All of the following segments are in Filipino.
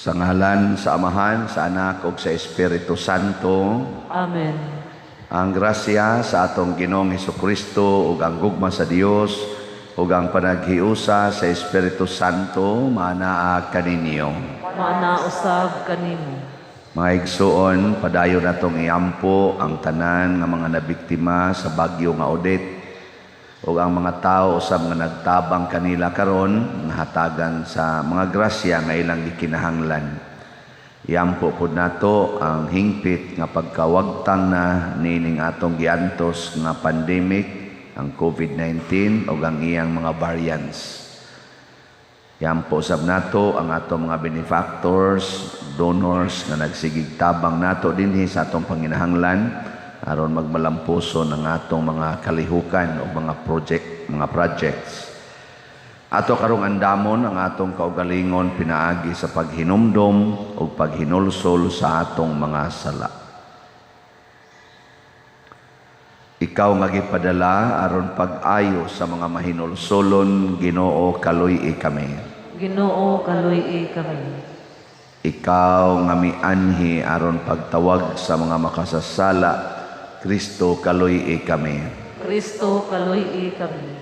Sa ngalan sa Amahan, sa Anak, ug sa Espiritu Santo. Amen. Ang grasya sa atong Ginoong Hesukristo ug ang gugma sa Dios ug ang panaghiusa sa Espiritu Santo manaa kaninyo. Manausab kanimo. Mga igsuon, padayon natong iampo ang tanan nga mga nabiktima sa bagyo nga Odette ug ang mga tao usab nga nagtabang kanila karon nahatagan sa mga grasya nga ilang gikinahanglan. Iampo pud nato ang hingpit nga pagkawagtang na nining atong giantos nga pandemic, ang COVID-19 ug ang iyang mga variants. Iampo usab nato ang atong mga benefactors, donors nga nagsigig tabang nato dinhi sa atong panginahanglan aron magmalampuson ang atong mga kalihukan o mga projects. Ato karong andamon ang atong kaugalingon pinaagi sa paghinumdom o paghinulsol sa atong mga sala. Ikaw nga gipadala aron pag-ayo sa mga mahinulsolon, Ginoo kaluy-i kami. Ginoo kaluy-i kami. Ikaw nga mianhi aron pagtawag sa mga makasasala, Kristo kaluy-i kami. Kristo kaluy-i kami.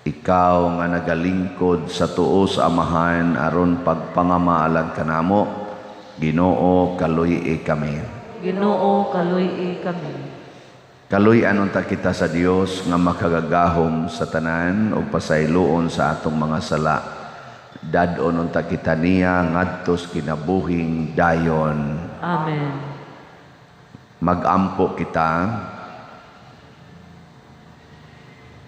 Ikaw nga nagalingkod sa tuo sa Amahan aron pagpangamaalan kanamo, Ginoo kaluy-i kami. Ginoo kaluy-i kami. Kaluy-anon ta kita sa Dios nga makagagahom sa tanan ug pasayloon sa atong mga sala. Dad-onon ta kita niya ngadtos kinabuhing dayon. Amen. Magampo kita.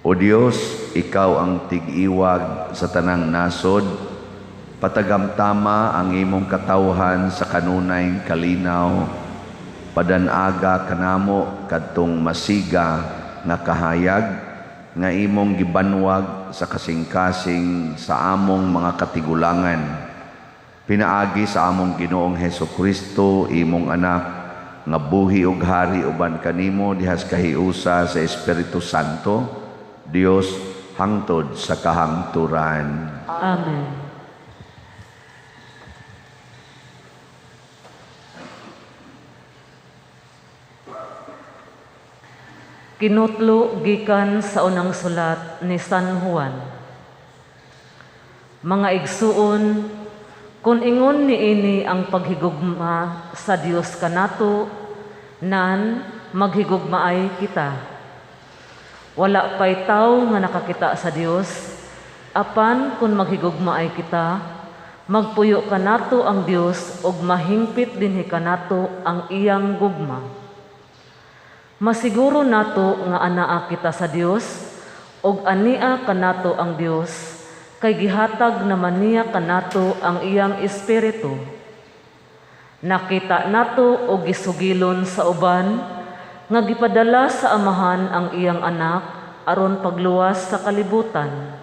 O Dios, ikaw ang tig-iwag sa tanang nasod, patagamtama ang imong katawhan sa kanunay kalinaw, padanaga kanamo kadtong masiga nga kahayag nga imong gibanwag sa kasing-kasing sa among mga katigulangan. Pinaagi sa among Ginoong Hesukristo, imong anak, nga buhi ug hari uban kanimo dihas kahiusa sa Espiritu Santo, Dios hangtod sa kahangturan. Amen. Kinutlo gikan sa unang sulat ni San Juan. Mga igsuon, kung ingon niini ang paghigugma sa Dios kanato, nan maghigugmaay kita. Wala pa'y tao nga nakakita sa Dios, apan kung maghigugmaay kita, magpuyo kanato ang Dios ug mahingpit dinhi kanato ang iyang gugma. Masiguro nato nga anaa kita sa Dios ug ania kanato ang Dios, kay gihatag naman niya kanato ang iyang espiritu. Nakita nato o gisugilon sa uban nga gipadala sa Amahan ang iyang anak aron pagluwas sa kalibutan.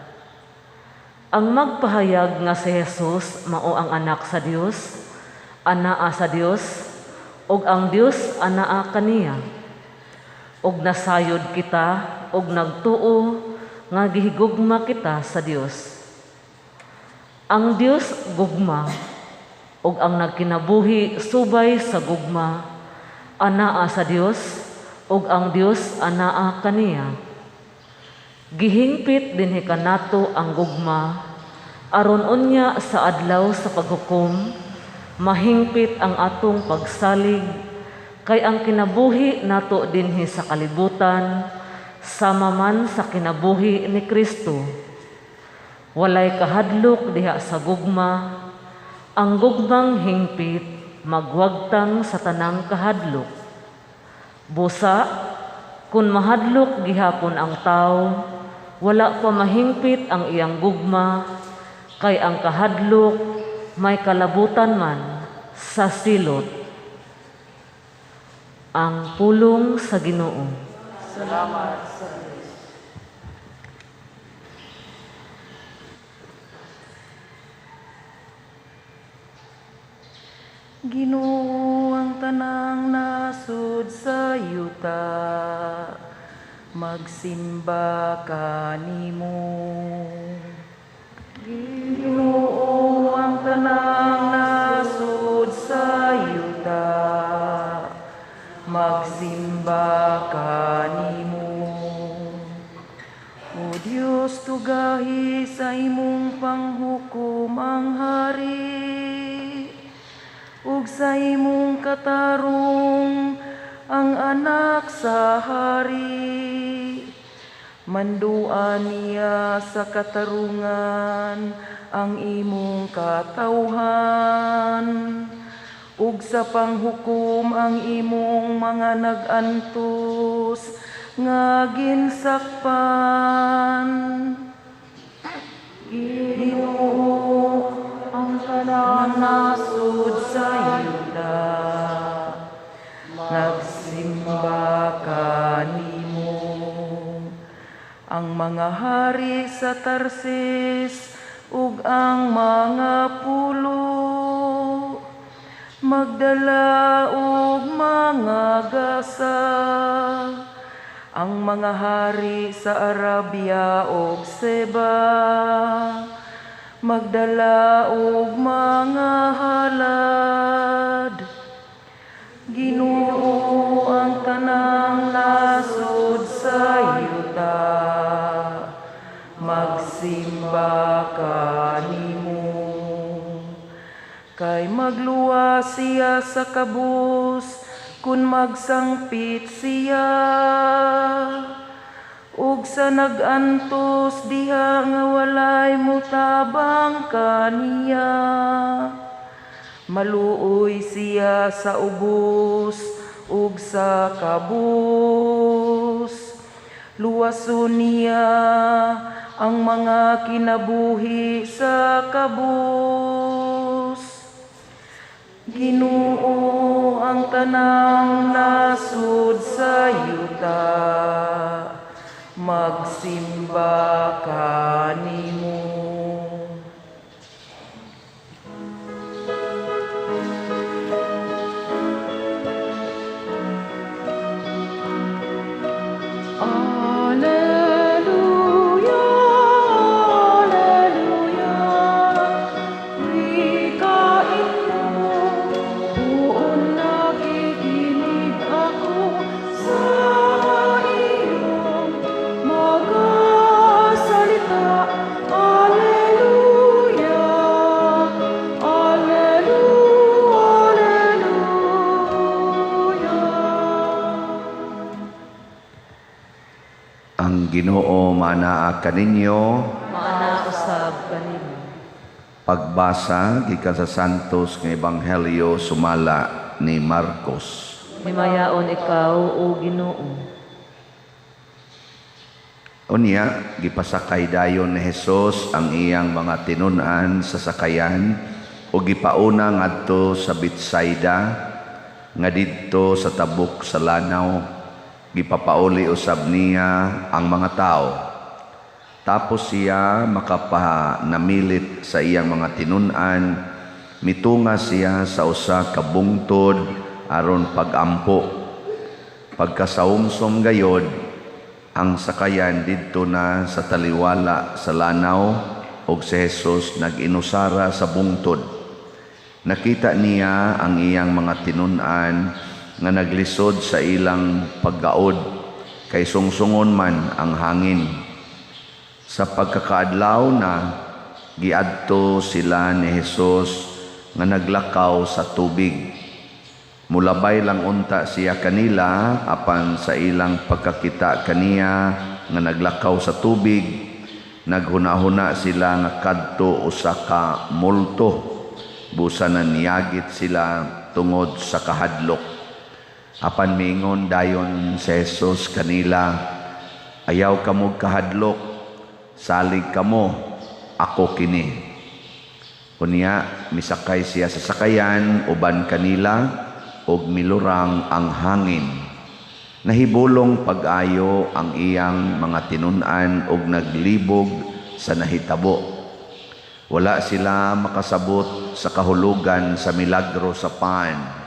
Ang magpahayag nga si Jesus mao ang anak sa Dios, anaa sa Dios, ug ang Dios anaa kaniya. Ug nasayod kita ug nagtuo nga gihigugma kita sa Dios. Ang Dios gugma, ug ang nagkinabuhi subay sa gugma, anaa sa Dios, ug ang Dios anaa kaniya. Gihingpit dinhi kanato ang gugma, aron unya sa adlaw sa paghukom, mahingpit ang atong pagsalig, kay ang kinabuhi nato dinhi sa kalibutan, sama man sa kinabuhi ni Kristo. Walay kahadlok diha sa gugma, ang gugmang hingpit magwagtang sa tanang kahadlok. Busa, kun mahadlok gihapon ang tao, wala pa mahingpit ang iyang gugma, kay ang kahadlok may kalabutan man sa silot. Ang pulong sa Ginoo. Salamat sa Diyos. Ginoo ang tanang nasud sa yuta, magsimba kanimo. Ginoo ang tanang nasud magsimba kanimo. O Diyos, tugahi sa imong panghukom ang hari, ug sa imong katarong ang anak sa hari. Manduan niya sa katarungan ang imong katawhan, ug sa panghukom ang imong mga nag-antos nga ginsakpan. Ginoo, ang kanang nasud sa Yuda, nagsimba kanimo. Ang mga hari sa Tarsis ug ang mga pulo, magdala og mga gasa. Ang mga hari sa Arabia ug Seba, magdala og mga halad. Ginoo, ang tanang nasud sa yuta, magsimba kanimo. Kay magluwa siya sa kabus, kun magsangpit siya, ug sa nagantos diha nga walay mutabang kaniya. Maluoy siya sa ubos ug sa kabus, luwason niya ang mga kinabuhi sa kabus. Ginoo, ang tanang nasud sa yuta, magsimba kanimo. Ang Ginoo manaa kaninyo. Maana usab kanimo. Pagbasa gikan sa Santos nga Ebanghelyo sumala ni Marcos. Himayaon ikaw, O Ginoo. Unya, gipasakay dayon ni Jesus ang iyang mga tinun-an sa sakayan o gipauna ngadto sa Betsaida nga didto sa tabok sa lanaw. Gipapauli usab niya ang mga tao. Tapos siya makapanamilit sa iyang mga tinun-an, mitunga siya sa usa ka bungtod aron pagampo. Pagkasaumsom gayod, ang sakayan didto na sa taliwala sa lanaw ug si Jesus nag-inusara sa bungtod. Nakita niya ang iyang mga tinun-an nga naglisod sa ilang paggaod, kay sungsungon man ang hangin. Sa pagkakaadlaw na, giadto sila ni Jesus nga naglakaw sa tubig. Mulabay lang unta siya kanila, apan sa ilang pagkakita kaniya nga naglakaw sa tubig, naghuna-huna sila nga kadto usa ka multo, busa na niyagit sila tungod sa kahadlok. Apan mingon dayon si Jesus kanila, ayaw kamo kahadlok, salig kamo, ako kini. Unya, misakay siya sa sakayan, uban kanila, ug milurang ang hangin. Nahibulong pag-ayo ang iyang mga tinun-an ug naglibog sa nahitabo. Wala sila makasabot sa kahulugan sa milagro sa paan.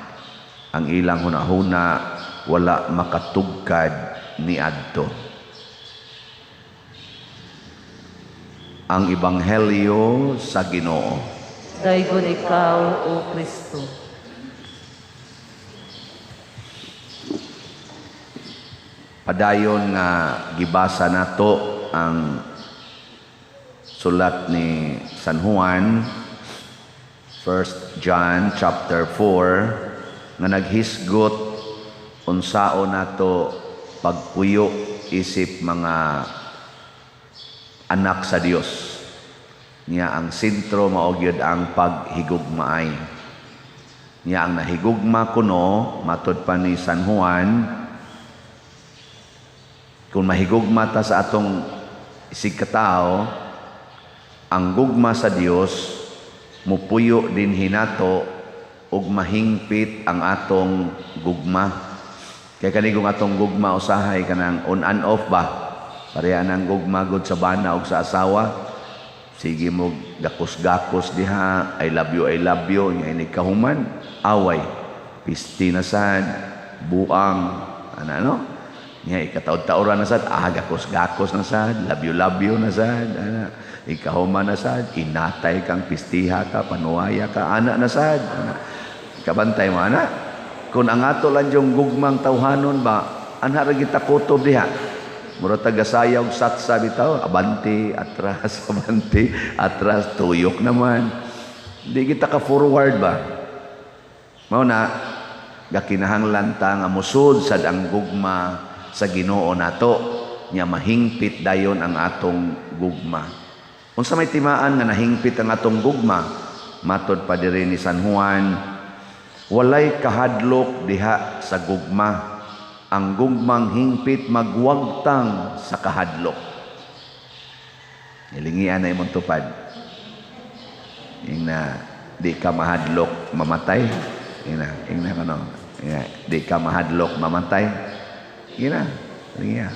Ang ilang hunahuna wala makatugkad ni adto. Ang Ebanghelyo sa Ginoo. Daygon ikaw, O Kristo. Padayon nga gibasa nato ang sulat ni San Juan, 1 John chapter 4, nga naghisgot unsao nato pagpuyo isip mga anak sa Dios. Niya ang sentro mao gyud ang paghigugmaay. Niya ang nahigugma kuno matud pa ni San Juan, kung mahigugma ta sa atong isig katao, ang gugma sa Dios mupuyo din hinato ug mahingpit ang atong gugma. Kaya kanigong atong gugma usahay kanang on and off ba? Pareha nang gugma gud sa bana ug sa asawa. Sige mo gakos-gakos diha, I love you, nya ini kahuman, away, pisti na sad, buang, ano? Nya ikataod-taoran na sad, gakos-gakos na sad, love you na sad, ana. Ikahuman na sad, inatay kang pistiha ka, panuaya ka, anak na sad. Kabantay mo, anak. Kung ang ato lang yung gugmang tawhanon ba, anha ra kita kutob diha. Mura tagasayag satsa bitaw, abante, atras, tuyok naman. Di kita ka forward ba? Mao na, gakinahanglan ta nga musud sad ang gugma sa Ginoo nato, nya mahingpit dayon ang atong gugma. Unsa may timaan nga nahingpit ang atong gugma, matod pa diri ni San Juan, walay kahadlok diha sa gugma. Ang gugmang hingpit magwagtang sa kahadlok. Ilingian na imong tupad. Ing na di ka mahadlok mamatay. Ing na kano. Di ka mahadlok mamatay. Ing na. Ilingian.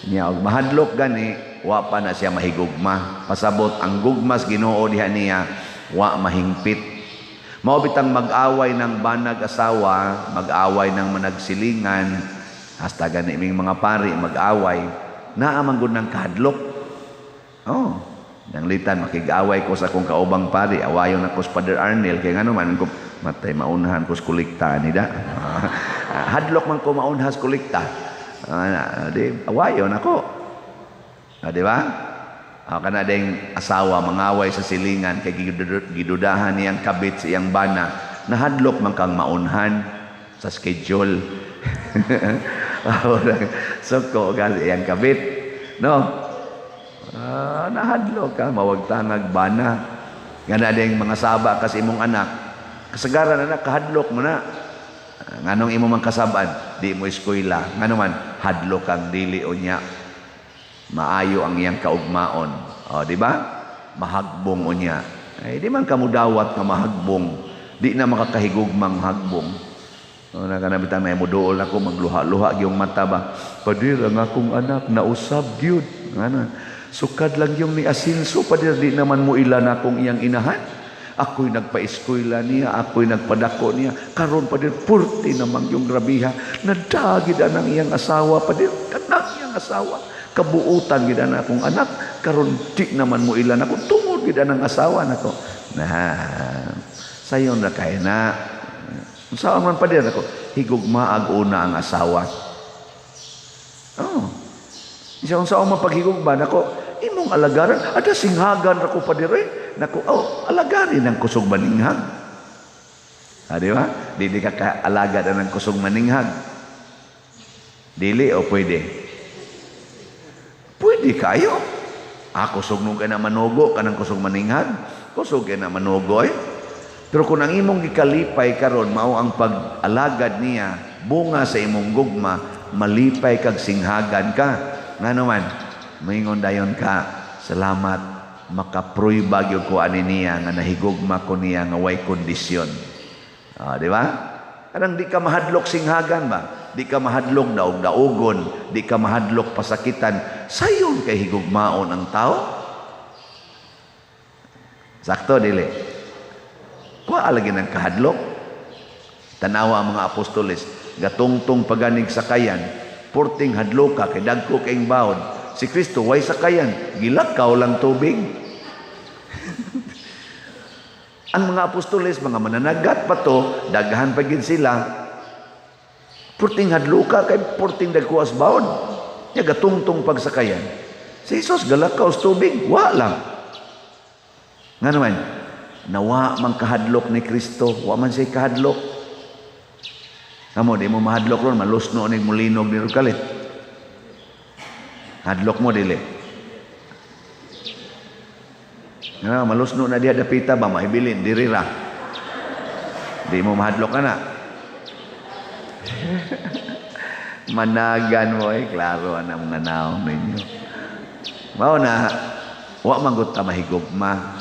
Niya og mahadlok gani wa pa na siya mahigugma. Pasabot ang gugmas Ginoo diha niya wa mahingpit. Mao bitang mag-away ng banag asawa, mag-away ng managsilingan, hasta gani ming mga pari mag-away, naamang gud ng kahadlok. Oh, nang litan makig-away ko sa akong kaubang pari, awayon ako sa Father Arnel kay ngano man ko matay maunahan ko sa kolekta nida. Hadlok man ko maunhas kolekta. Di awayon ako. Di ba? Kana ding asawa mangaway sa silingan kay gidudahan niyang kabit sa iyang bana, nahadlok man kang maunhan sa schedule. So ko kasi iyang kabit, no? Nahadlok ka mawagtangag bana. Ngana ding mga saba kasi imong anak, kasagaran anak kahadlok mo na. Nganong imo man kasaban, di mo eskwela, ngano man hadlok kang dili o niya. Maayo ang iyang kaugmaon. O, di ba? Mahagbong o niya. Ay, di man kamudawat nga mahagbong. Di na makakahigugmang hagbong. O, nakanabitan na mo dool ako, magluha-luha yung mata ba? Padir, ang akong anak, nausab, gyud. Ano? Sukad lang yung ni Asinso, padir, di naman mo ilan akong iyang inahan. Ako'y nagpa-eskwela niya, ako'y nagpadako niya. Karon padir, purti naman yung grabiha. Nadagid ang iyang asawa, padir, kanang iyang asawa. Kabuutan gid na akong anak, karon di naman mo ilan ako, tungod gid ang asawa nako. Sayon na kay na. Unsa man pa din ako, higugmaag una ang asawa. Oh. Isa unsa man paghigugma nako, imong alagaran, ada singhagan ra ko pa dire. Nako, alagarin ang kusog maninghag. Di ba? Dili ka alagad ang kusog maninghag. Dili o pwede? Pwede kayo. Kusog nung ka na manogo, kanang kusog maninghag. Kusog ka na manogo eh. Pero kung ang imong gikalipay karon mao ang pag-alagad niya, bunga sa imong gugma, malipay kag singhagan ka. Nga naman, maingon dayon ka, salamat, makaproyba gyud ko ani niya nga nahigugma ko niya nga way kondisyon. Di ba? Kanang di ka mahadlok singhagan ba? Di ka mahadlok daog-daogon, di ka mahadlok pasakitan, sayon kay higugmaon ang tao. Sakto dili. Kuha lagi ng kahadlok. Tanawa ang mga apostoles, gatungtong paganig sakayan, porting hadloka kay dagko kay bawod. Si Kristo way sakayan, gilakaw lang tubig. Ang mga apostoles, mga mananagat pa to, daghan pa gid sila. Purting hadluka kay purting dagkuas baon. Nya gatungtong pagsakayan. Si Jesus galakaw sa tubig, wa lang. Nga naman, nawa man kahadlok ni Kristo, wa man siya kahadlok. Amo, di mo mahadlok ron, malusno ni mulinog ni Rukalit. Hadlok mo, dili. Nga, malusno na diha dapita ba, maibilin, dirira. Di mo mahadlok ka na. Managan mo klaro ang mga naong ninyo. Mao na, wa manggut ta mahigugma.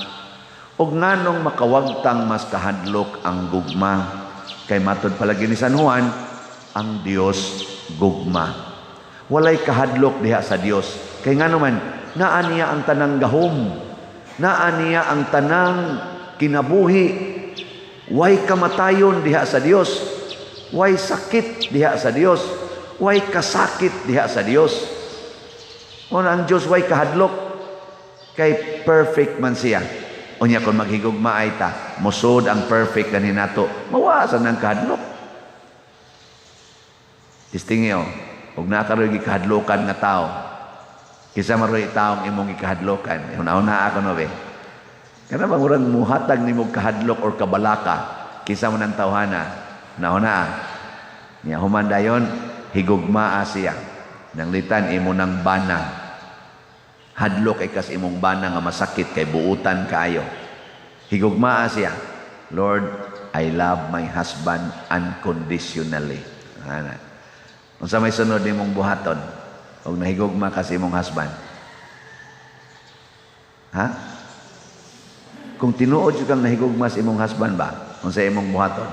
Og nganong makawagtang mas kahadlok ang gugma, kay matod palagi ni San Juan, ang Dios gugma. Walay kahadlok diha sa Dios. Kay ngano man, naa niya ang tanang gahom, naa niya ang tanang kinabuhi. Way kamatayon diha sa Dios, way sakit diha sa Dios, way kasakit diha sa Dios. Una ang Dios way kahadlok, kay perfect man siya. Unya kung maghigugma ay ta, musod ang perfect ganin nato, mawasan ang kahadlok. Istingyo, huwag nakaroy gikahadlokan nga tao. Kisa maroy taong imong gikahadlokan. Una-una ako no be. Kana bang urang muhatag nimo kahadlok or kabalaka, kisa mo ng tawhana. Una-una. Nya humandayon, higugma siya. Nang litan imo ng bana. Hadlok ay kas imong bana nga masakit kay buutan kaayo. Higugmaa siya. Lord, I love my husband unconditionally. Ana. Unsa may sunod nimong buhaton? Og nahigugma kasi imong husband. Ha? Kung tinuod jud kang nahigugma sa imong husband ba? Unsa imong buhaton?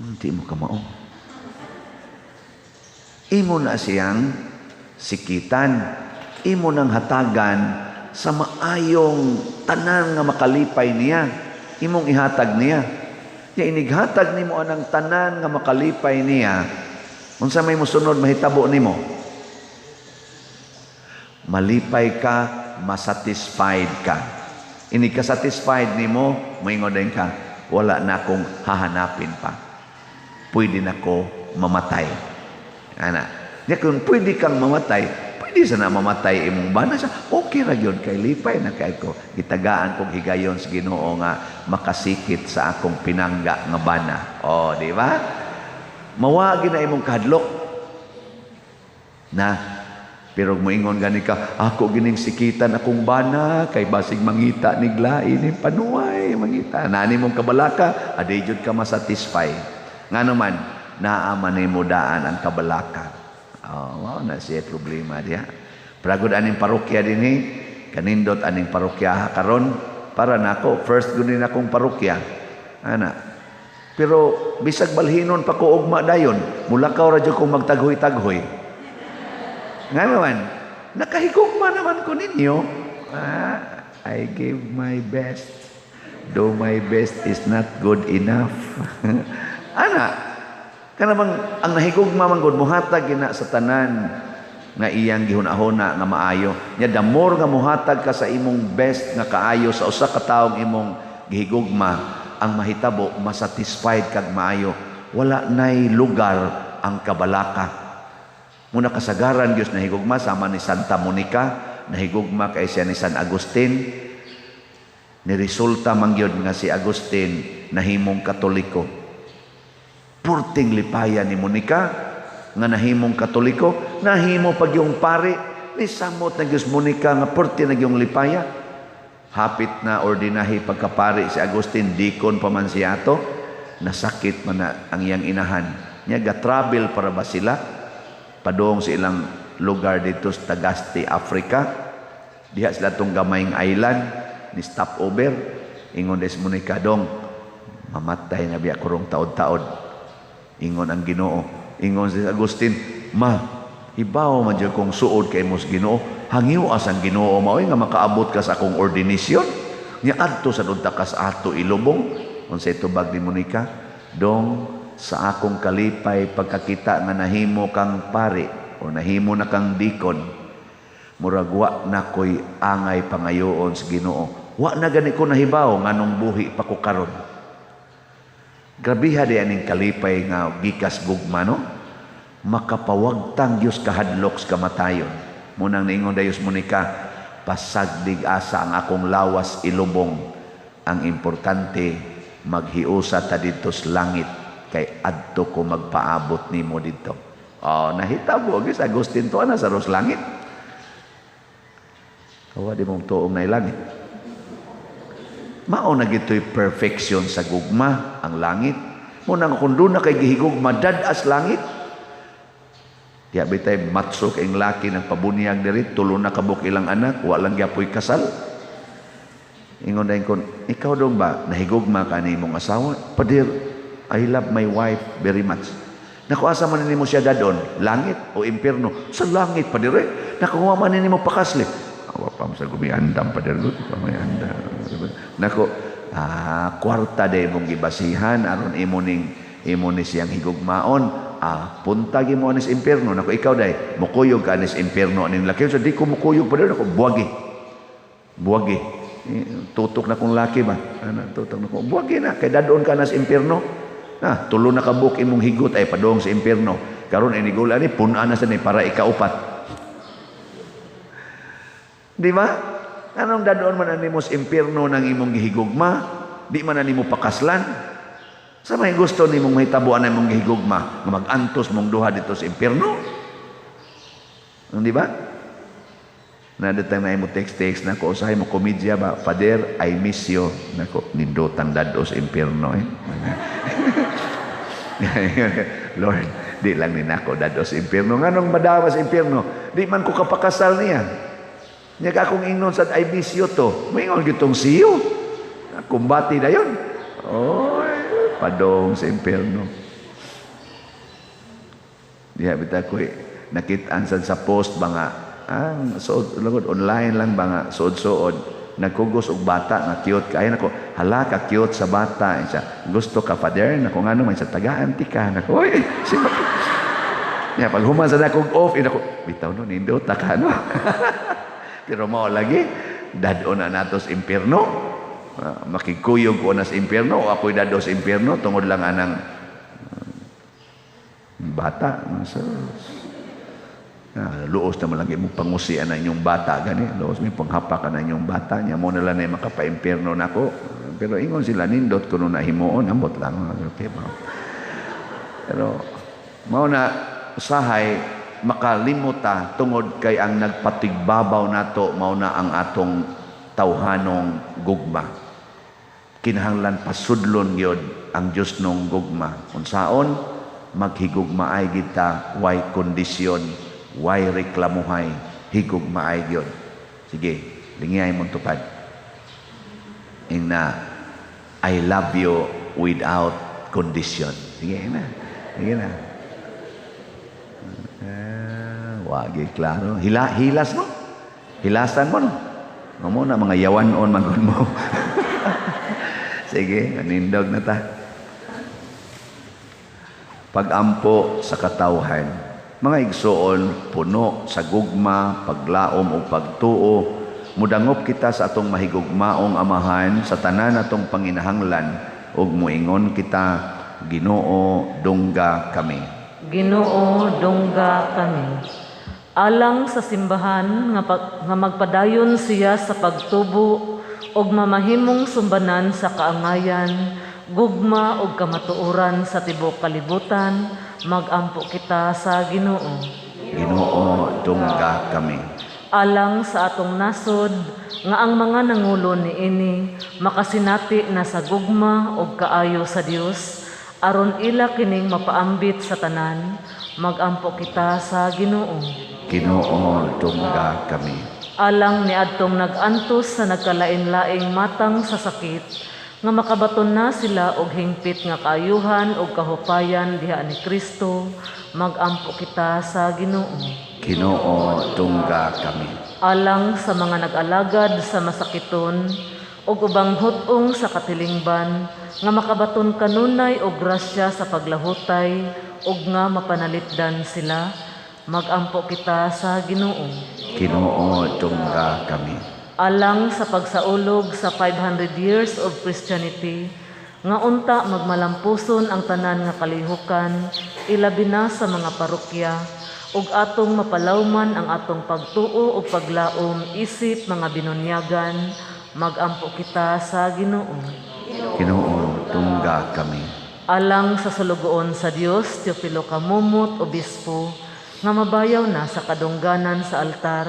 Hindi mo kamao. Imo na siyang sikitan, imo nang hatagan sa maayong tanan nga makalipay niya, imong ihatag niya. Ya inighatag nimo anang tanan nga makalipay niya, unsa may mosunod mahitabo nimo? Malipay ka, masatisfied ka. Ini ka satisfied nimo, moingon din ka, wala na akong hahanapin pa. Pwede na ko mamatay. Ana, nya kung pwede kang mamatay, pwede sana mamatay imong bana sa okay ra gyud kay lipay na kay ko. Gitagaan kog higayon sa Ginoo nga makasikit sa akong pinangga nga bana. Oh, di ba? Mawagi na imong kahadlok. Na pero moingon gani ka, ako gining sikitan akong bana kay basig mangita ni glai ni panuway mangita. Nani mong kabalaka, adi jud ka masatisfy. Ngano man naaman mo daan ang kabalaka. Oh, na siya problema diha. Pragod aning parokya dinhi, kanindot aning parokya karon para nako first gunin akong parokya. Ana. Pero bisag balhinon pa ko ugma dayon, mulakaw ra jud ko magtaghoy-taghoy. Ngano man, nakahigugma naman ko ninyo. I gave my best. Though my best is not good enough. Ana, kanamang ang nahigugma man gud muhatag gina sa tanan nga iyang gihuna-huna nga maayo. Nya the more nga muhatag ka sa imong best nga kaayo sa usa ka taong imong gihigugma, ang mahitabo masatisfied kag maayo. Wala nay lugar ang kabalaka. Muna kasagaran Dios nahigugma sama ni Santa Monica, nahigugma kay siya ni San Agustin. Ni resulta man gyud nga si Agustin nahimong Katoliko. Purting lipaya ni Monica nga nahimong Katoliko, nahimo pag yung pari ni samot na Diyos Monica nga purti na yung lipaya. Hapit na ordinahi pagkapari si Agustin, dikon pa man siya to, nasakit man na ang iyang inahan. Nya ga-travel para ba sila padong sa ilang lugar dito sa Tagaste, Africa. Diha sila tong gamayng island ni stopover. Ingon des Monica dong, mamatay na biya kurong taod-taod. Ingon ang Ginoo, ingon si Agustin, ma, ibaw man dyan kong suod kay mos Ginoo, hangiw as ang Ginoo maoy nga makaabot ka sa akong ordinasyon. Nya adto sa dunta kas ato ilubong. Unsay tubag ni Monica, dong sa akong kalipay pagkakita nga nahimo kang pari o nahimo na kang dikon, murag wa na koy angay pangayoon sa Ginoo. Wa na gani ko nahibaw nganong buhi pa ko karon. Grabiha di aning kalipay nga gikas gugma, no? Makapawagtang Diyos kahadlok sa kamatayon. Munang niingon dayos Monica, pasagdig asa ang akong lawas ilubong. Ang importante, maghiusa ta dito sa langit, kay adto ko magpaabot nimo dito. Oh, nahitabo, guys, Agustin to na sa ros langit. Kawa di mong tuong na langit. Mao na gito'y perfection sa gugma, ang langit. Munang kung doon na kay gihigugma, dadas langit. Diya bitay matso kayong laki ng pabunyag diri, tulo na kabuk ilang anak, walang gyapoy kasal. Ingon dahin ko, ikaw dong ba, nahigugma ka ni mong asawa? Padir, I love my wife very much. Nakuasa man mo siya dadon, langit o impyerno? Sa langit, padir eh. Nakuha man mo pakasli. Awa pa sa gumiandam, padir ko, gumiandam. Nako, kwarta day mong gibasihan, aron imo ni siyang higugmaon. Punta mo anis impyerno. Nako, ikaw day, mukuyog ka anis impyerno aning laki. So, di ko mukuyog pa rin. Nako, buwagi. Tutok na kong laki ba? Tutok na kong, buwagi na. Kaya dadoon ka anis impyerno. Tulo na kabuk imong higot ay padong sa impyerno. Karon inigula ni, punaan na sa ni para ikaupat. Di ba? Anong dadoon man animo sa impyerno ng imong gihigugma? Di man animo pakaslan? Sa may gusto nimong mahitabuan na imong gihigugma, nga mag-antos mong duha dito sa impyerno? Di ba? Nadatang na imo text na ko, usahay mo komedya ba? Father, I miss you. Nako, nindotang dado sa impyerno. Lord, di lang ninako dado sa impyerno. Nganong madawa sa impyerno? Di man ko kapakasal niya. Nya akong ingnon sa I miss you to. Maingon gitong siyo. Kumbati na yun. Oy, padong sa impyerno. Diha bita ko nakitaan sa post ba nga suod lagod online lang ba nga suod-suod nagkugos og bata nga cute kay nako hala ka cute sa bata siya gusto ka father nako ngano man sa tagaan ti ka nako oy si ya pag human sa nakog off nako bitaw no nindo ta ka no. Pero mao lagi dadon na natos impyerno. Makikuyog ko na sa impyerno o ako'y dado sa impyerno tungod lang anang bata. Luos naman lagi mong pangusian na inyong bata gani. Luos may panghapak na inyong bata niya mo na lang na makapa-impyerno na ko. Pero ingon sila nindot ko nung nahimuon ambot lang. Okay, pero mao na usahay makalimuta tungod kay ang nagpatigbabaw nato mao na ang atong tawhanong gugma. Kinahanglan pasudlon gyud ang Dios nung gugma. Unsaon maghigugmaay kita way kondisyon, way reklamuhay, higugmaay gyud. Sige, lingay mong tupad. I love you without condition. Sige na. Sige na. Wagi klaro. Hilas mo. Hilasan mo no. Mo na mga yawanon mangon mo. Sige, nindog na ta. Pagampo sa katawhan. Mga igsoon, puno sa gugma, paglaom o pagtuo, mudangop kita sa atong mahigugmaong amahan sa tanan atong panginahanglan ug muingon kita, Ginoo, dungga kami. Ginoo, dungga kami. Alang sa simbahan nga magpadayon siya sa pagtubo og mamahimong sumbanan sa kaangayan, gugma og kamatuoran sa tibuok kalibutan, magampo kita sa Ginoo. Ginoo, dungga kami. Alang sa atong nasod nga ang mga nangulo niini makasinati na sa gugma og kaayo sa Dios aron ila kining mapaambit sa tanan, magampo kita sa Ginoo. Ginoo, dungga kami. Alang ni adtong nagantos sa nagkalain-laing matang sa sakit, nga makabaton na sila og hingpit nga kaayuhan og kahupayan diha ni Kristo, magampo kita sa Ginoo. Ginoo, dungga kami. Alang sa mga nag-alagad sa masakiton ug ubang hutong sa katilingban, nga makabaton kanunay og grasya sa paglahutay ug nga mapanalitdan sila, magampo kita sa Ginoo. Ginoo, dungga kami. Alang sa pagsaulog sa 500 years of Christianity, nga unta magmalampuson ang tanan nga kalihukan, ilabi na sa mga parokya, ug atong mapalawman ang atong pagtuo ug paglaom isip mga binunyagan, magampo kita sa Ginoo. Ginoo, tungga kami. Alang sa sulugoon sa Dios, Teofilo Kamumot, Obispo, nga mabayaw na sa kadungganan sa altar,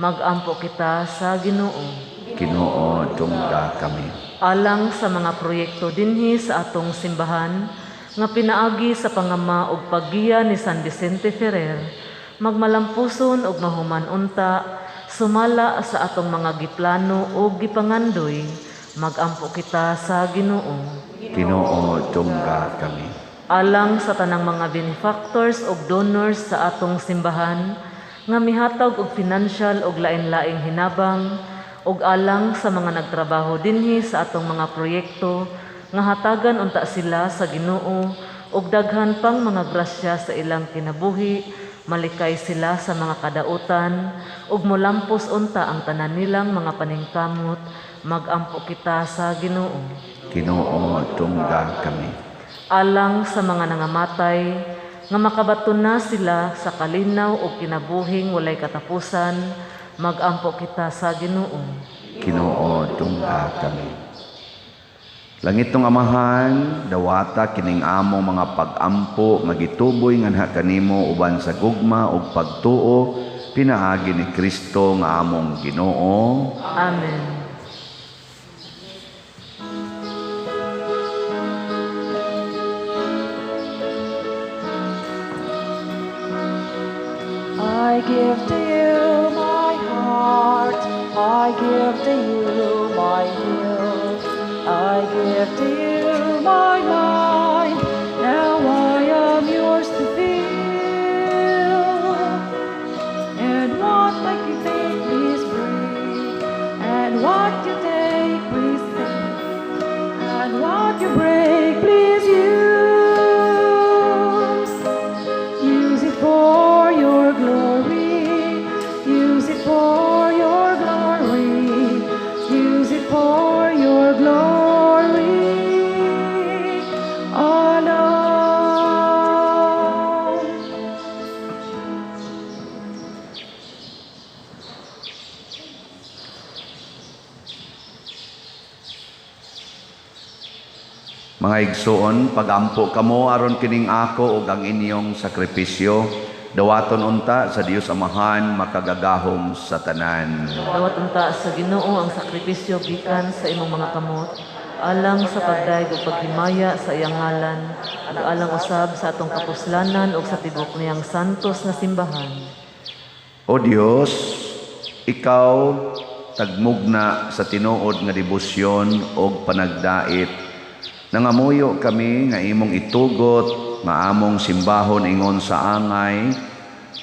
magampo kita sa Ginoo. Ginoo, tungga kami. Alang sa mga proyekto dinhi sa atong simbahan, nga pinaagi sa pangama ug paggiya ni San Vicente Ferrer, magmalampuson ug mahuman unta, sumala sa atong mga giplano ug gipangandoy, magampo kita sa Ginoo. Ginoo, tungga kami. Alang sa tanang mga benefactors ug donors sa atong simbahan, nga mihatag og financial ug lain-laing hinabang, ug alang sa mga nagtrabaho dinhi sa atong mga proyekto, nga hatagan unta sila sa Ginoo, ug daghan pang mga grasya sa ilang kinabuhi, malikay sila sa mga kadautan, ug molampos unta ang tanan nilang mga paningkamot, magampo kita sa Ginoo. Ginoo, tungga kami. Alang sa mga nangamatay, nga makabaton na sila sa kalinaw ug kinabuhing walay katapusan, magampo kita sa Ginoo. Ginoo, tungga kami. Langit ng Amahan, dawata kining among mga pag-ampo, magituboy nga kanimo uban sa gugma ug pagtuo, pinaagi ni Kristo nga among Ginoo. Amen. I give to you my heart, I give to you my will, I give to you my mind, now I am yours to fill. And what like you take, please bring, and what you take, please take, and what you break, please use. Use it for your glory, use it for your glory, use it for your glory alone. Mga igsoon, pagampo kamo aron kining ako ug ang inyong sakripisyo, dawaton unta sa Dios Amahan makagagahom sa tanan. Dawat unta sa Ginoo ang sakripisyo gikan sa imong mga kamot, alang sa pagdaig ug paghimaya sa iyang ngalan, ug alang usab sa atong kapuslanan ug sa tibok niyang santos nga simbahan. O Dios, ikaw tagmugna sa tinuod nga debosyon ug panagdait. Nangamuyo kami nga imong itugot nga among simbahon ingon sa angay,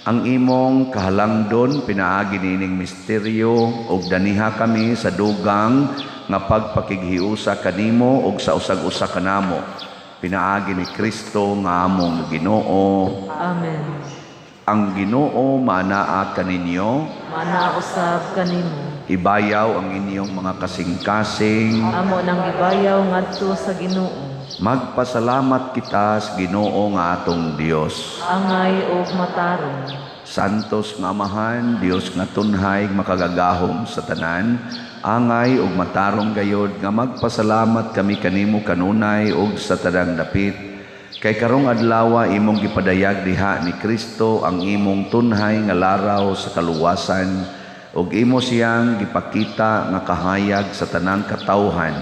ang imong kahalangdon pinaagi nining misteryo ug daniha kami sa dugang nga pagpakighiusa kanimo ug sa usag-usa kanamo. Pinaagi ni Kristo nga among Ginoo. Amen. Ang Ginoo manaa kaninyo, Mana usab kanimo. ibayaw ang inyong mga kasing-kasing. Amo nang gibayaw ngadto sa Ginoo. Magpasalamat kita sa Ginoo nga atong Dios. Angay ug matarong. Santos nga Amahan, Dios nga tunhay makagagahom sa tanan, angay ug matarong gayod nga magpasalamat kami kanimo kanunay ug sa tanang dapit. Kay karong adlaw imong gipadayag diha ni Kristo ang imong tunhay nga laraw sa kaluwasan ug imo siyang gipakita nga kahayag sa tanang katawhan.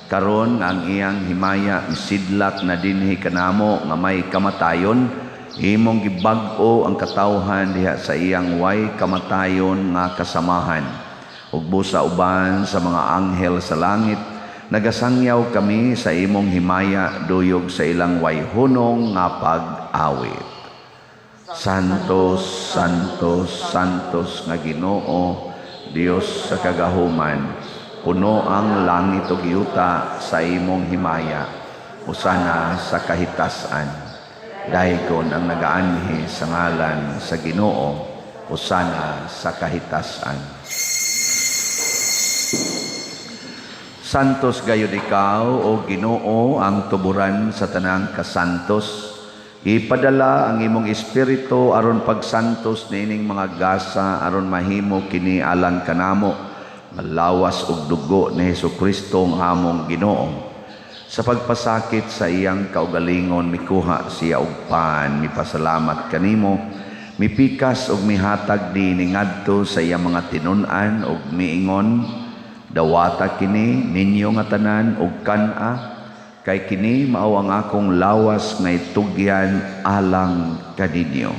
Karon nga ang iyang himaya misidlak na dinhi kanamo nga may kamatayon, imong gibag-o ang katawhan diha sa iyang way kamatayon nga kasamahan. Ug busa uban sa mga anghel sa langit, nagasangyaw kami sa imong himaya duyog sa ilang way hunong nga pag-awit. Santos, Santos, Santos nga Ginoo, Dios sa kagahuman, puno ang langit ug yuta sa imong himaya, usana sa kahitasan. Daygon ang nagaanhi sa ngalan sa Ginoo, usana sa kahitasan. Santos gayud ikaw, o Ginoo, ang tuburan sa tanang kasantos. Ipadala ang imong espiritu aron pagsantos niining mga gasa aron mahimo kini alang kanamo nga lawas ug dugo ni Hesukristo ang among Ginoo. Sa pagpasakit sa iyang kaugalingon mikuha siya og pan, mipasalamat kanimo, mipikas ug mihatag dinhi ngadto sa iyang mga tinun-an ug miingon, dawata kini ninyo nga tanan ug kan-a, kay kini mao ang akong lawas nga itugyan alang kaninyo.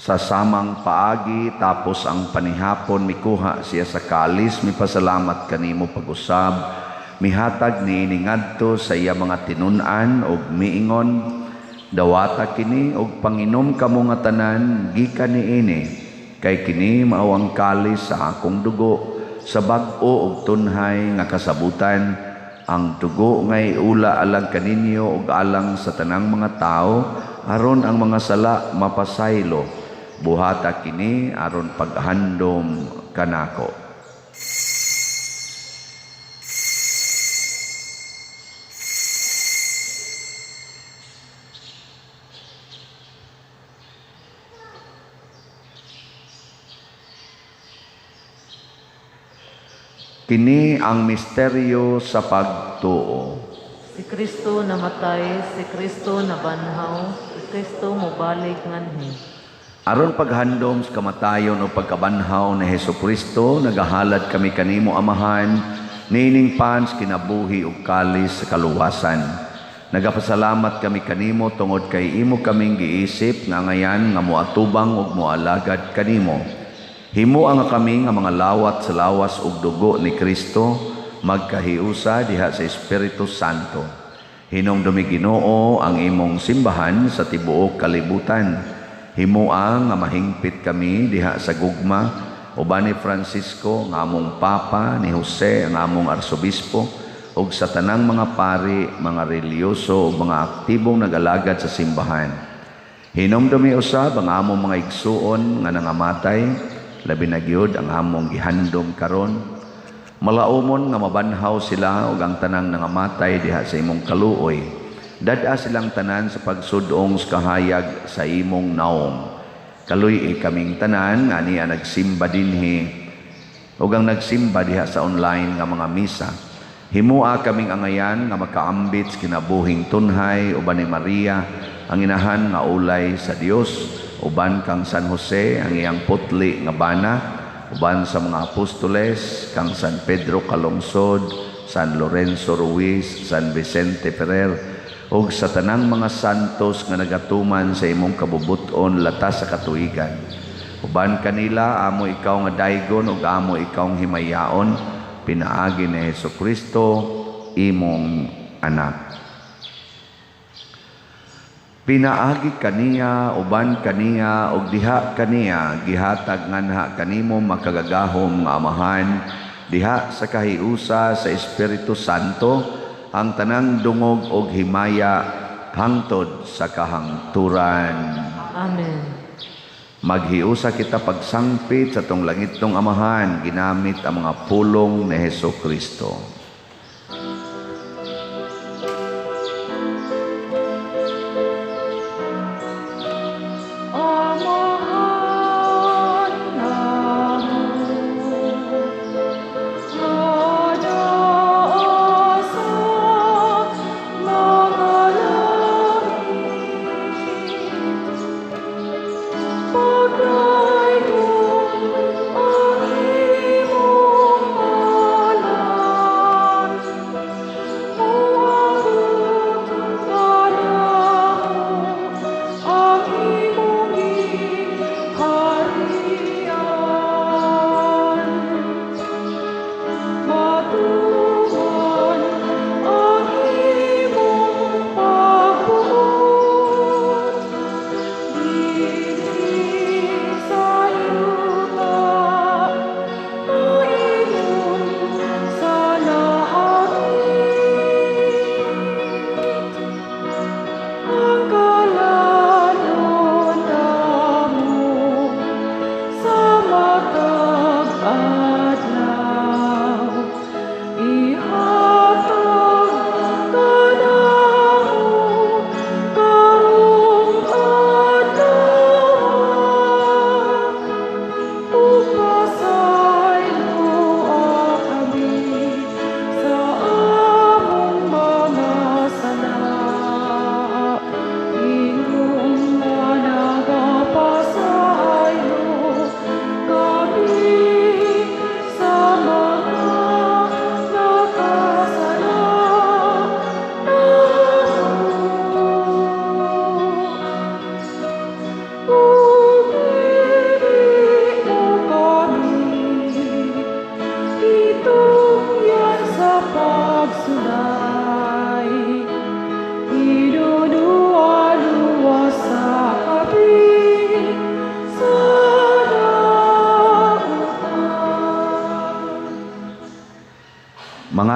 Sa samang paagi tapos ang panihapon mikuha siya sa kalis, mipasalamat kanimo pag-usab, mihatag niini ngadto sa iya mga tinun-an ug miingon, dawata kini ug panginom kamo nga tanan gikan niini, kay kini mao ang kalis sa akong dugo sa bag-o ug tunhay nga kasabutan, ang dugo nga iula alang kaninyo ug alang sa tanang mga tao aron ang mga sala mapasaylo. Buhata kini aron paghandom kanako. Kini ang misteryo sa pagtuo. Si Kristo namatay, si Kristo nabanhaw, si Kristo mobalik nganhi. Aron paghandom sa kamatayon o pagkabanhaw ni Hesukristo, nagahalad kami kanimo Amahan, nining pans kinabuhi ug kalis sa kaluwasan. Nagapasalamat kami kanimo tungod kay imo kaming giisip nga ngayan nga moatubang ug moalagad kanimo. Himo ang kami nga mga lawat sa lawas ug dugo ni Kristo, magkahiusa diha sa Espiritu Santo. Hinumdumi Ginoo ang imong simbahan sa tibuok kalibutan. Himoa nga mahingpit kami diha sa gugma, uban ni Francisco nga among Papa, ni Jose ang among Arsobispo, ug sa tanang mga pari, mga reliyoso ug mga aktibong nag-alagad sa simbahan. Hinumdumi usab ang among mga igsuon nga nangamatay, labi na gyud ang among gihandom karon. Malaumon nga mabanhaw sila ug ang tanang nangamatay diha sa imong kaluoy. Dada silang tanan sa pagsudong sa kahayag sa imong naong. Kaluy kaming tanan nga niya nagsimba dinhi ug ang nagsimba diha sa online nga mga misa. Himua kaming angayan nga makaambit sa kinabuhing tunhay uban ni Maria ang inahan nga ulay sa Dios, uban kang San Jose ang iyang putli nga bana, uban sa mga apostoles kang San Pedro Calungsod, San Lorenzo Ruiz, San Vicente Ferrer, ug sa tanang mga santos nga nagatuman sa imong kabubuton latas sa katuigan. Uban kanila amo ikaw nga daygon ug amo ikaw nga himayaon, pinaagi ni Hesukristo imong anak. Pinaagi kaniya, uban kaniya ug diha kaniya gihatag nganha kanimo makagagahom nga Amahan, diha sa kahiusa sa Espiritu Santo, ang tanang dungog og himaya hangtod sa kahangturan. Amen. Maghiusa kita pagsangpit sa tong langitong Amahan ginamit ang mga pulong ni Hesukristo.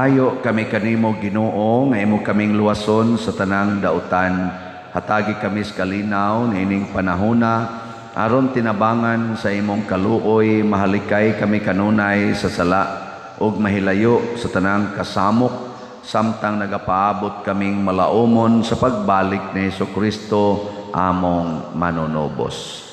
Nagpamahayo kami kanimo Ginoo nga imo kaming luwason sa tanang dautan. Hatagi kami sa kalinaw niining panahona aron tinabangan sa imong kaluoy, mahalikay kami kanunay sa sala ug mahilayo sa tanang kasamok samtang nagapaabot kaming malaumon sa pagbalik ni Jesucristo among manunobos.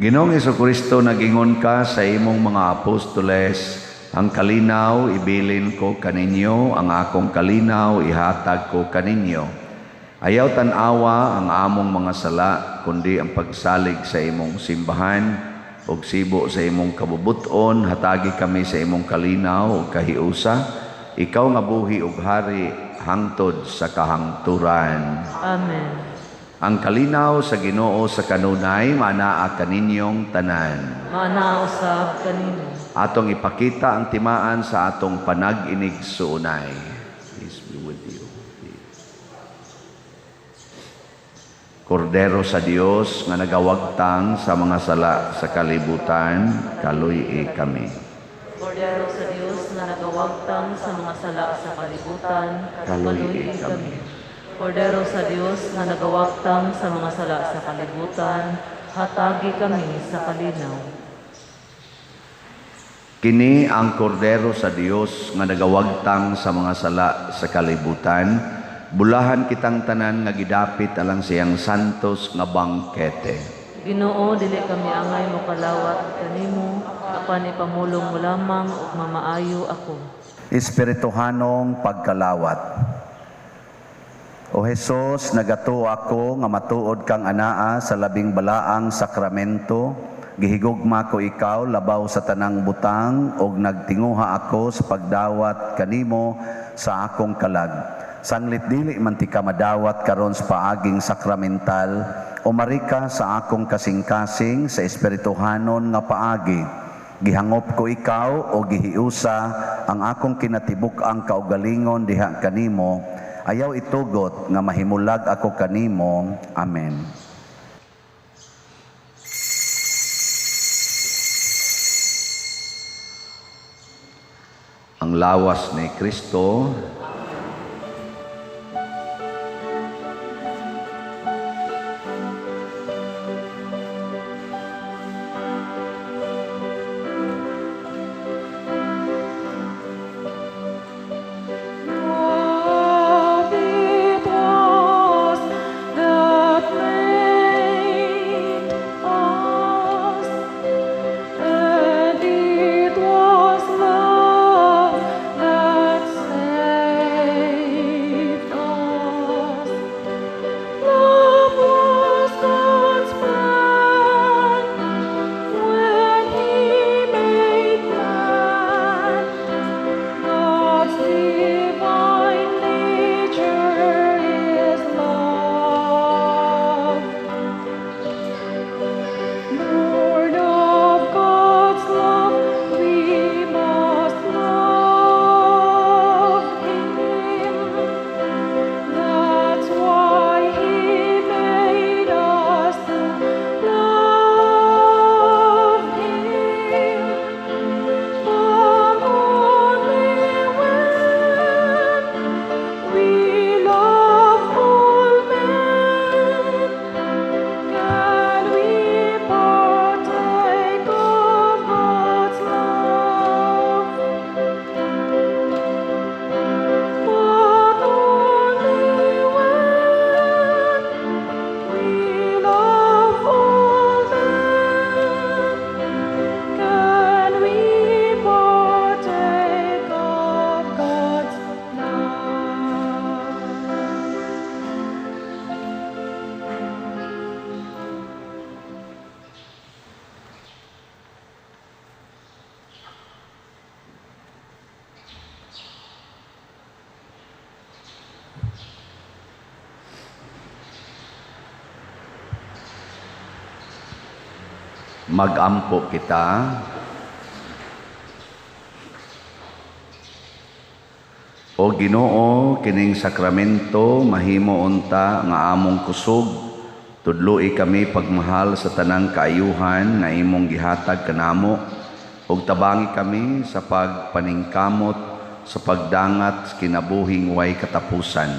Ginoong Jesucristo, nagingon ka sa imong mga apostoles, ang kalinaw ibilin ko kaninyo, ang akong kalinaw ihatag ko kaninyo. Ayaw tanawa ang among mga sala, kundi ang pagsalig sa imong simbahan, ug sibo sa imong kabubuton, hatagi kami sa imong kalinaw ug kahiusa, ikaw nga buhi ug hari hangtod sa kahangturan. Amen. Ang kalinaw sa Ginoo sa kanunay, manaa kaninyong tanan. Manausab kanino. Atong ipakita ang timaan sa atong panag-inig suunay. Peace be with you. Kordero sa Dios nga nagawagtang sa mga sala sa kalibutan, kaluy kami. Kordero sa Dios nga nagawagtang sa mga sala sa kalibutan, kaluy kami. Kordero sa Dios nga nagawagtang sa mga sala sa kalibutan, hatagi kami sa kalinaw. Kini ang kordero sa Dios nga nagawagtang sa mga sala sa kalibutan, bulahan kitang tanan nga gidapit alang siyang santos nga bangkete. Ginoo, dili kami angay mo kalawat kanimo, apan ipamulong mo lamang ug mamaayo ako. Espirituhanong pagkalawat. O Jesus, nagato ako nga matuod kang anaa sa labing balaang sakramento, gihigugma ko ikaw labaw sa tanang butang, ug nagtinguha ako sa pagdawat kanimo sa akong kalag. Sanglit dili man ti ka madawat karon sa paaging sakramental, umari ka sa akong kasing-kasing sa espirituhanon nga paagi. Gihangop ko ikaw o gihiusa ang akong kinatibuk ang kaugalingon diha kanimo. Ayaw itugot nga mahimulag ako kanimo. Amen. Ang lawas ni Kristo. Magampo kita. O Ginoo, kining sakramento mahimo unta nga among kusog, tudloi kami pagmahal sa tanang kaayuhan nga imong gihatag kanamo, ug tabangi kami sa pagpaningkamot sa pagdangat sa kinabuhing way katapusan.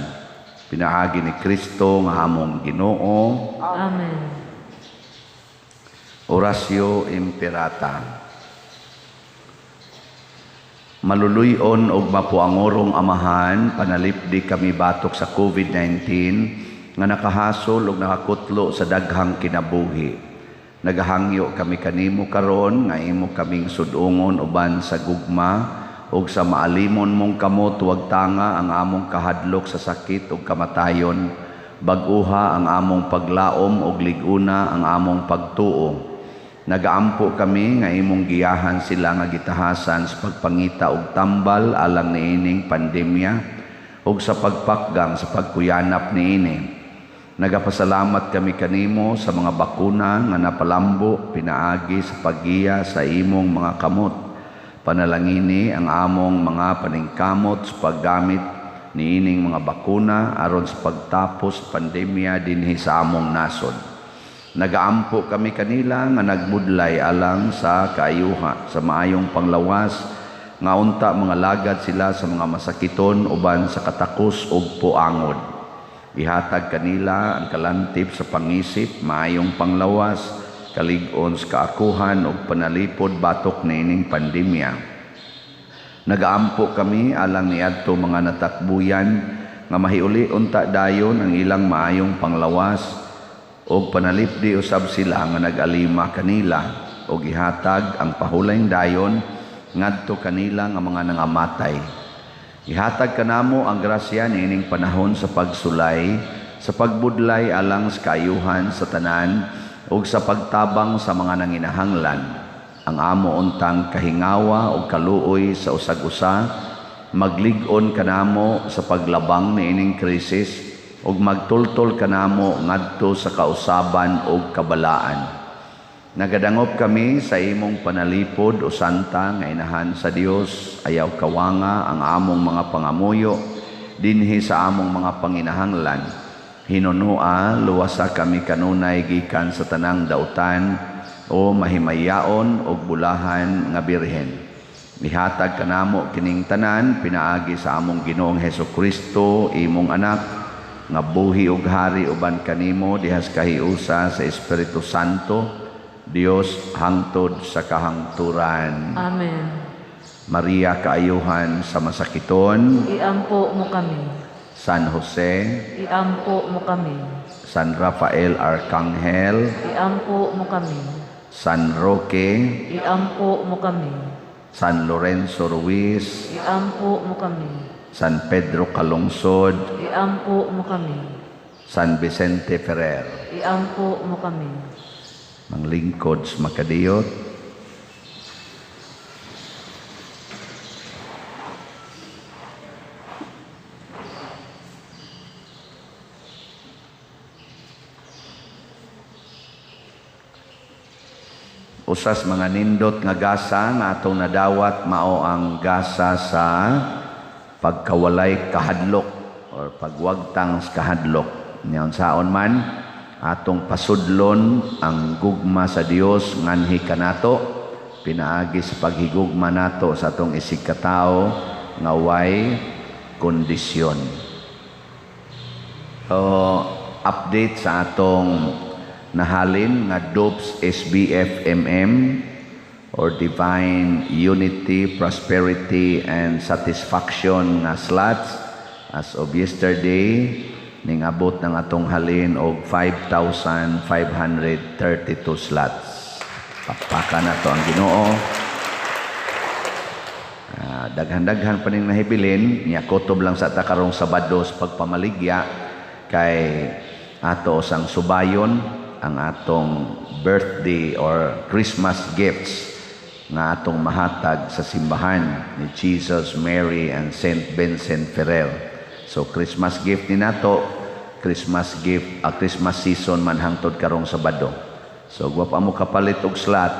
Pinaagi ni Kristo nga among Ginoo. Amen. Orasio Imperata. Maluluyon og mapuangorong Amahan, panalipdi kami batok sa COVID-19 nga nakahasol og nakakutlo sa daghang kinabuhi. Nagahangyo kami kanimo karon nga imo kaming sudungon uban sa gugma ug sa maalimon mong kamot wag tanga ang among kahadlok sa sakit ug kamatayon, bag-uha ang among paglaom ug liguna ang among pagtuo. Nagaampo kami nga imong giyahan sila nga gitahasan sa pagpangita og tambal alang niining pandemya ug sa pagpakgang sa pagkuyanap niini. Nagapasalamat kami kanimo sa mga bakuna nga napalambo pinaagi sa paggiya sa imong mga kamot. Panalangini ang among mga paningkamot sa paggamit niining mga bakuna aron sa pagtapos sa pandemya dinhi sa among nasod. Nagaampo kami kanila nga nagbudlay alang sa kaayuha sa maayong panglawas nga unta mga lagad sila sa mga masakiton uban sa katakos ug puangod. Ihatag kanila ang kalantip sa pangisip, maayong panglawas, kalig-on sa kaakuhan ug panalipod batok niining pandemya. Nagaampo kami alang niadto mga natakbuyan nga mahiuli unta dayon ang ilang maayong panglawas ug panalipdi usab sila nga nag-alima kanila ug ihatag ang pahulayng dayon ngadto kanila nga mga nangamatay. Ihatag kanamo ang grasya niining panahon sa pagsulay, sa pagbudlay alang sa kaayuhan sa tanan ug sa pagtabang sa mga nanginahanglan. Ang amo untang kahingawa ug kaluoy sa usag-usa, maglig-on kanamo sa paglabang niining krisis ug magtultol kanamo ngadto sa kausaban ug kabalaan. Nagadangop kami sa imong panalipod o santa nga inahan sa Dios, ayaw kawanga ang among mga pangamuyo dinhi sa among mga panginahanglan. Hinunua luwasa kami kanunay gikan sa tanang dautan o mahimayaon og bulahan nga birhen. Ihatag kanamo kining tanan pinaagi sa among Ginoong Hesukristo, imong anak, nga buhi ug hari uban kanimo dihas kahiusa sa Espiritu Santo, Dios hangtod sa kahangturan. Amen. Maria kaayuhan sa masakiton, Iampo mo kami. San Jose, Iampo mo kami. San Rafael Arcangel, Iampo mo kami. San Roque, Iampo mo kami. San Lorenzo Ruiz, Iampo mo kami. San Pedro Calungsod, Iampo mo kami. San Vicente Ferrer. Iampo mo kami. Manglingkod sa makadiyot. Usas mga nindot nga gasa nga atong nadawat mao ang gasa sa pagkawalay kahadlok or pagwagtang sa kahadlok. Niyon saon man atong pasudlon ang gugma sa Dios nganhi kanato pinaagi sa paghigugma nato sa atong isig katao nga way kondisyon. So, update sa atong nahalin nga DOPS SBFMM or Divine Unity, Prosperity and Satisfaction nga slots as of yesterday ning abot ng atong halin og 5,532 slots. Pakpaka na to ang Ginoo. Daghan-daghan pa ning nahibilin niya kutob lang sa takarong Sabado sa pagpamaligya kay ato sang subayon ang atong birthday or Christmas gifts nga atong mahatag sa simbahan ni Jesus, Mary, and Saint Vincent Ferrer. So Christmas gift ni nato, Christmas gift, Christmas season man hangtod karong Sabado. So wa pa mo kapalit og slot,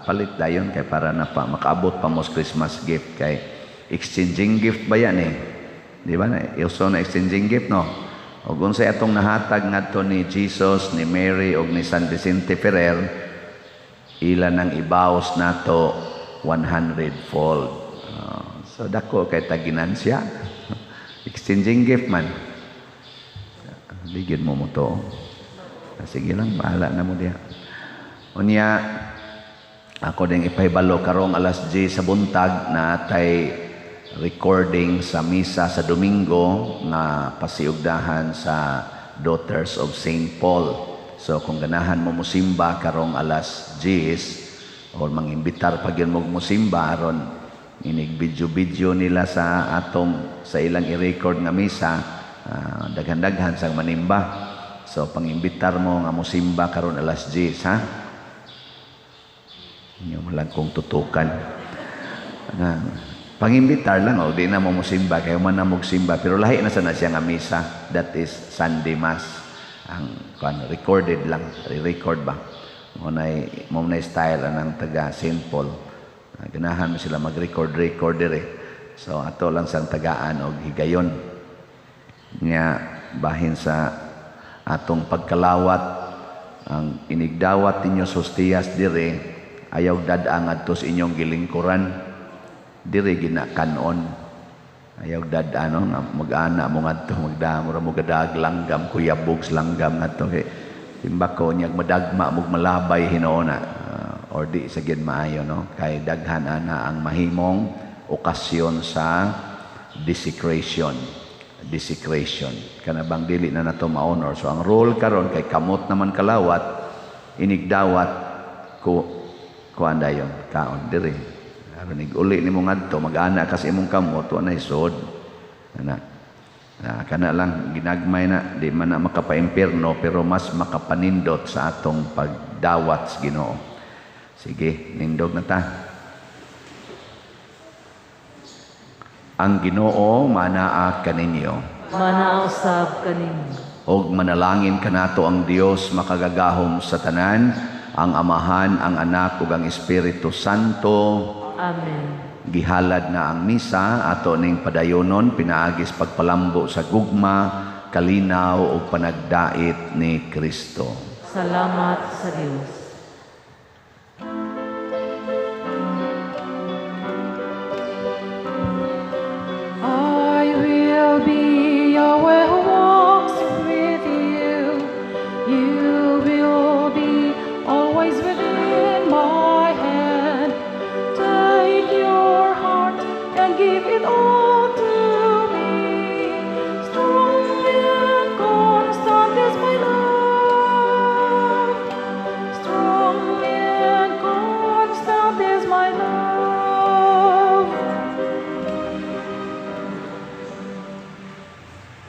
palit dayon kay para na pa makaabot pa mo sa Christmas gift kay exchanging gift ba yan eh. Di ba na? Iuso na exchanging gift no. O kung sa atong nahatag ngadto ni Jesus, ni Mary o ni San Vicente Ferrer, ilan ang ibaos nato 100-fold. So dako kay taginan siya. Exchanging gift man. Ligid mo mo to. Sige lang, bahala na mo diya. Unya, ako din ipahibalo karong alas 10 sa buntag na atay recording sa misa sa Domingo na pasiugdahan sa Daughters of St. Paul. So kung ganahan mo musimba karong alas 10 o mangimbitar pag yun mo musimba aron inig video nila sa ilang i-record nga misa, daghan-daghan sang manimba. So pangimbitar mo nga musimba karon alas 10 ha. Inyo mo lang kung tutukan. Pangimbitar lang o di na mo musimba kayo man na mugsimba pero lahi na sana siya nga misa. That is Sunday Mass. Ang recorded lang, re-record ba? Mo na style anang taga St. Paul. Ganahan mo sila mag-record dire. So ato lang sang tagaan og higayon. Nga bahin sa atong pagkalawat ang inigdawat ninyo sustiyas dire ayaw dadang adto sa inyong gilingkuran dire ginakanon ayaw dadano nga mag-ana mo ngadto magdamo ra mo gadag langgam kuyabogs langgam ngadto kay timbako niya madagma mo malabay hinoona or di sa gid maayo no kay daghan ana ang mahimong okasyon sa desecration kana bang dili na nato ma-honor. So ang role karon kay kamot naman kalawat inigdawat ko andayon kaon diri aron uli nimo ngadto mag-ana kasi imong kamot wa na isod kana lang ginagmay na di man na makapa-impierno pero mas makapanindot sa atong pagdawat sa Ginoo. Sige, nindog na ta. Ang Ginoo manaa kaninyo. Manausab kaninyo. Og manalangin kanato ang Dios makagagahom sa tanan, ang Amahan, ang Anak ug ang Espiritu Santo. Amen. Gihalad na ang misa ato ning padayonon pinaagis pagpalambo sa gugma, kalinaw ug panagdait ni Kristo. Salamat sa Dios.